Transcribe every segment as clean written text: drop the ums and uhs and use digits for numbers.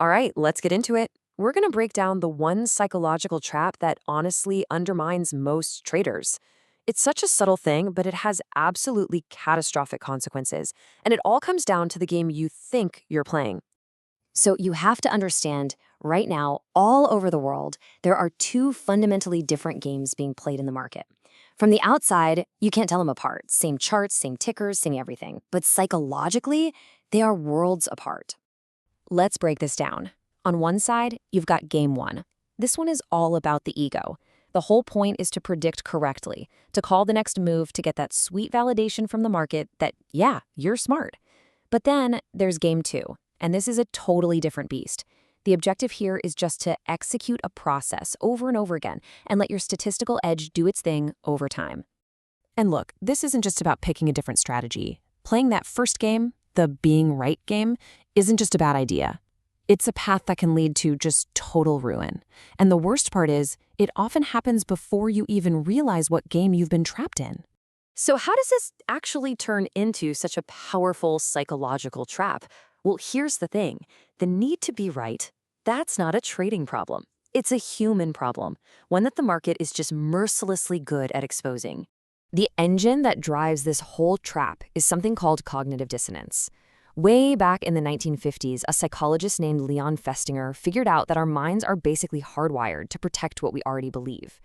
All right, let's get into it. We're going to break down the one psychological trap that honestly undermines most traders. It's such a subtle thing, but it has absolutely catastrophic consequences, and it all comes down to the game you think you're playing. So you have to understand, right now, all over the world, there are two fundamentally different games being played in the market. From the outside, you can't tell them apart. Same charts, same tickers, same everything. But psychologically, they are worlds apart. Let's break this down. On one side, you've got game one. This one is all about the ego. The whole point is to predict correctly, to call the next move to get that sweet validation from the market that, yeah, you're smart. But then there's game two. And this is a totally different beast. The objective here is just to execute a process over and over again and let your statistical edge do its thing over time. And look, this isn't just about picking a different strategy. Playing that first game, the being right game, isn't just a bad idea. It's a path that can lead to just total ruin. And the worst part is, it often happens before you even realize what game you've been trapped in. So how does this actually turn into such a powerful psychological trap? Well, here's the thing. The need to be right, that's not a trading problem. It's a human problem, one that the market is just mercilessly good at exposing. The engine that drives this whole trap is something called cognitive dissonance. Way back in the 1950s, a psychologist named Leon Festinger figured out that our minds are basically hardwired to protect what we already believe.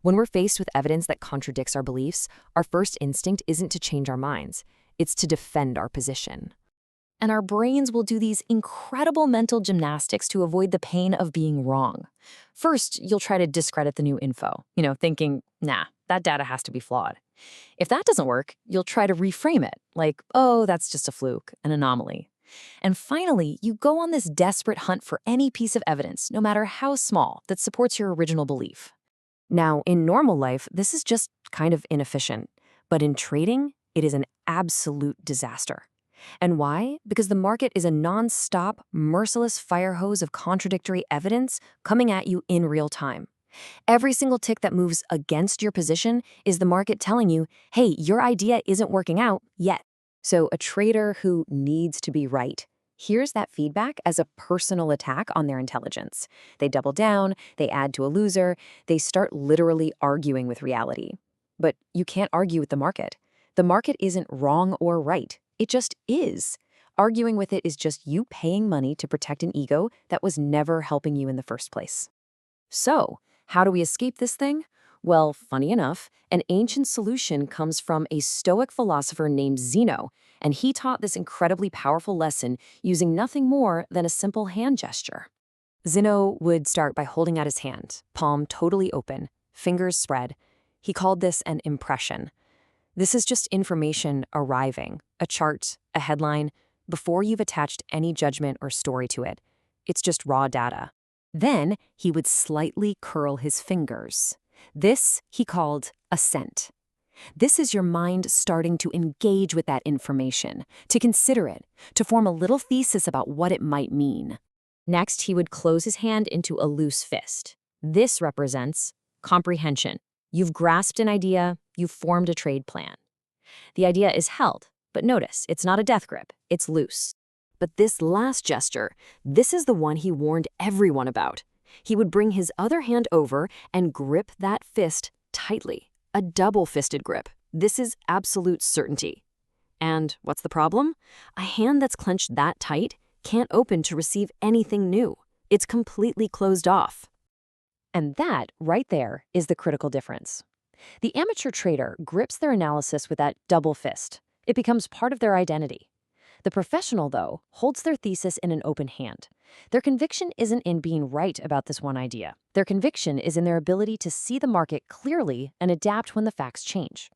When we're faced with evidence that contradicts our beliefs, our first instinct isn't to change our minds, it's to defend our position. And our brains will do these incredible mental gymnastics to avoid the pain of being wrong. First, you'll try to discredit the new info, thinking, nah, that data has to be flawed. If that doesn't work, you'll try to reframe it, like, oh, that's just a fluke, an anomaly. And finally, you go on this desperate hunt for any piece of evidence, no matter how small, that supports your original belief. Now, in normal life, this is just kind of inefficient. But in trading, it is an absolute disaster. And why? Because the market is a non-stop, merciless fire hose of contradictory evidence coming at you in real time. Every single tick that moves against your position is the market telling you, hey, your idea isn't working out yet. So a trader who needs to be right hears that feedback as a personal attack on their intelligence. They double down, they add to a loser, they start literally arguing with reality. But you can't argue with the market. The market isn't wrong or right. It just is. Arguing with it is just you paying money to protect an ego that was never helping you in the first place. So, how do we escape this thing? Well, funny enough, an ancient solution comes from a Stoic philosopher named Zeno, and he taught this incredibly powerful lesson using nothing more than a simple hand gesture. Zeno would start by holding out his hand, palm totally open, fingers spread. He called this an impression. This is just information arriving, a chart, a headline, before you've attached any judgment or story to it. It's just raw data. Then he would slightly curl his fingers. This he called assent. This is your mind starting to engage with that information, to consider it, to form a little thesis about what it might mean. Next, he would close his hand into a loose fist. This represents comprehension. You've grasped an idea, you've formed a trade plan. The idea is held, but notice, it's not a death grip, it's loose. But this last gesture, this is the one he warned everyone about. He would bring his other hand over and grip that fist tightly, a double-fisted grip. This is absolute certainty. And what's the problem? A hand that's clenched that tight can't open to receive anything new. It's completely closed off. And that, right there, is the critical difference. The amateur trader grips their analysis with that double fist. It becomes part of their identity. The professional, though, holds their thesis in an open hand. Their conviction isn't in being right about this one idea. Their conviction is in their ability to see the market clearly and adapt when the facts change.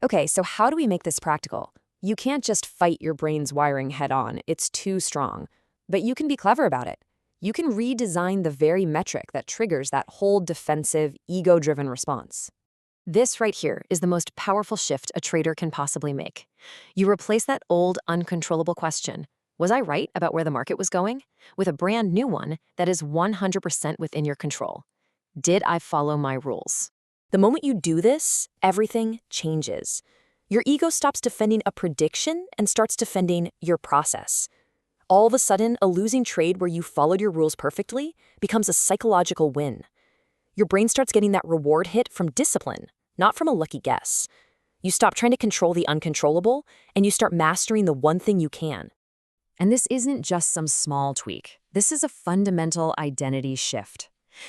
Okay, so how do we make this practical? You can't just fight your brain's wiring head-on. It's too strong. But you can be clever about it. You can redesign the very metric that triggers that whole defensive, ego-driven response. This right here is the most powerful shift a trader can possibly make. You replace that old, uncontrollable question, was I right about where the market was going? With a brand new one that is 100% within your control. Did I follow my rules? The moment you do this, everything changes. Your ego stops defending a prediction and starts defending your process. All of a sudden, a losing trade where you followed your rules perfectly becomes a psychological win. Your brain starts getting that reward hit from discipline, not from a lucky guess. You stop trying to control the uncontrollable, and you start mastering the one thing you can. And this isn't just some small tweak. This is a fundamental identity shift.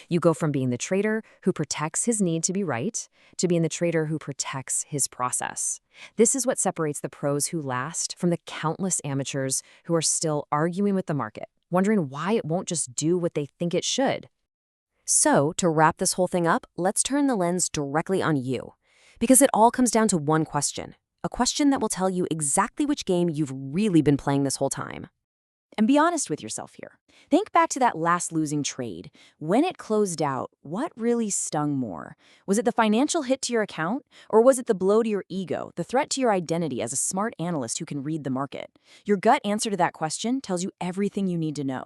You go from being the trader who protects his need to be right to being the trader who protects his process. This is what separates the pros who last from the countless amateurs who are still arguing with the market, wondering why it won't just do what they think it should. So, to wrap this whole thing up, let's turn the lens directly on you. Because it all comes down to one question, a question that will tell you exactly which game you've really been playing this whole time. And be honest with yourself here. Think back to that last losing trade. When it closed out, what really stung more? Was it the financial hit to your account? Or was it the blow to your ego, the threat to your identity as a smart analyst who can read the market? Your gut answer to that question tells you everything you need to know.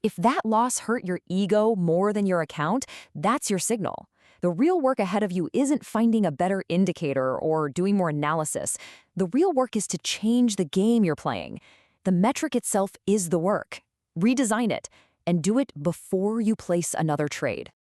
If that loss hurt your ego more than your account, that's your signal. The real work ahead of you isn't finding a better indicator or doing more analysis. The real work is to change the game you're playing. The metric itself is the work. Redesign it, and do it before you place another trade.